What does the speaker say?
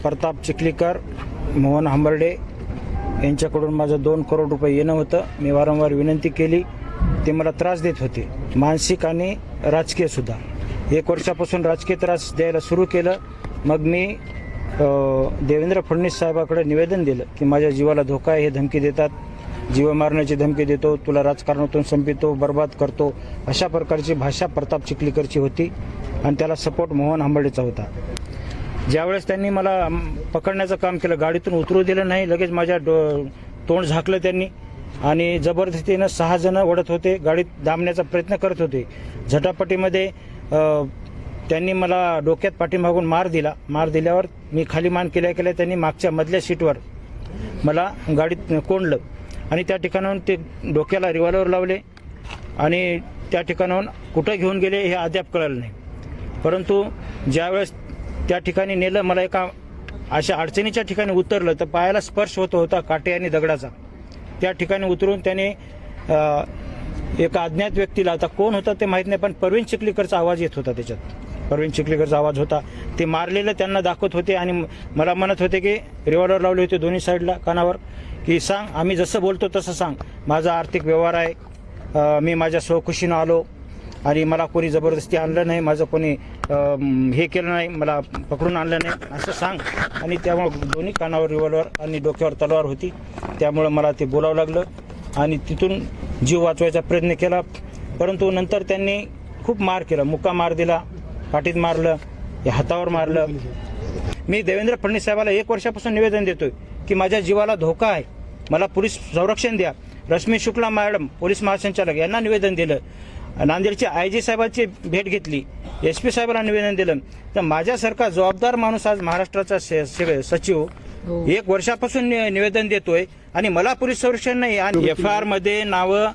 प्रताप चिखलीकर, मोहन हंबर्डे यांच्याकडून माझं 2 करोड रुपये येणं होतं. मी वारंवार विनंती केली, ते मला त्रास देत होते, मानसिक आणि राजकीय सुद्धा. 1 वर्षापासून राजकीय त्रास द्यायला सुरू केलं. मग मी देवेंद्र फडणवीस साहेबाकडे निवेदन दिलं की माझ्या जीवाला धोका आहे, हे धमकी देतात, जीव मारण्याची धमकी देतो, तुला राजकारणातून संपवितो, बर्बाद करतो, अशा प्रकारची भाषा प्रताप चिखलीकरची होती आणि त्याला सपोर्ट मोहन हंबर्डेचा होता. ज्यावेळेस त्यांनी मला पकडण्याचं काम केलं, गाडीतून उतरू दिलं नाही, लगेच माझ्या तोंड झाकलं त्यांनी आणि जबरदस्तीनं 6 जण ओढत होते, गाडीत दाबण्याचा प्रयत्न करत होते. झटापटीमध्ये त्यांनी मला डोक्यात पाठीमागून मार दिला. मार दिल्यावर मी खाली मान केल्या त्यांनी मागच्या मधल्या सीटवर मला गाडीत कोंडलं आणि त्या ठिकाणाहून ते डोक्याला रिव्हॉल्वर लावले आणि त्या ठिकाणाहून कुठं घेऊन गेले हे अद्याप कळलं नाही. परंतु ज्यावेळेस त्या ठिकाणी नेलं, मला एका अशा अडचणीच्या ठिकाणी उतरलं तर पायाला स्पर्श होत होता काटे आणि दगडाचा. त्या ठिकाणी उतरून त्याने एका अज्ञात व्यक्तीला, आता कोण होता ते माहीत नाही, पण परवीन चिखलीकरचा आवाज येत होता, त्याच्यात परवीन चिखलीकरचा आवाज होता. ते मारलेलं त्यांना दाखवत होते आणि मला म्हणत होते की रिव्हॉल्वर लावले होते दोन्ही साईडला कानावर, की सांग, आम्ही जसं बोलतो तसं सांग, माझा आर्थिक व्यवहार आहे, मी माझ्या स्वखुशीनं आलो आणि मला कोणी जबरदस्ती आणलं नाही, माझं कोणी हे केलं नाही, मला पकडून आणलं नाही, असं सांग. आणि त्यामुळे दोन्ही कानावर रिव्हॉल्वर आणि डोक्यावर तलवार होती, त्यामुळं मला ते बोलावं लागलं आणि तिथून जीव वाचवायचा प्रयत्न केला. परंतु नंतर त्यांनी खूप मार केला, मुक्का मार दिला, पाठीत मारलं, हातावर मारलं. मी देवेंद्र फडणवीस साहेबाला 1 वर्षापासून निवेदन देतोय की माझ्या जीवाला धोका आहे, मला पोलीस संरक्षण द्या. रश्मी शुक्ला मॅडम, पोलीस महासंचालक, यांना निवेदन दिलं. नांदेडचे IG साहेबांची भेट घेतली, SP साहेबांना निवेदन दिलं. तर माझ्यासारखा जबाबदार माणूस आज महाराष्ट्राचा सचिव 1 वर्षापासून निवेदन देतोय आणि मला पोलीस संरक्षण नाही. आणि FIR मध्ये नावं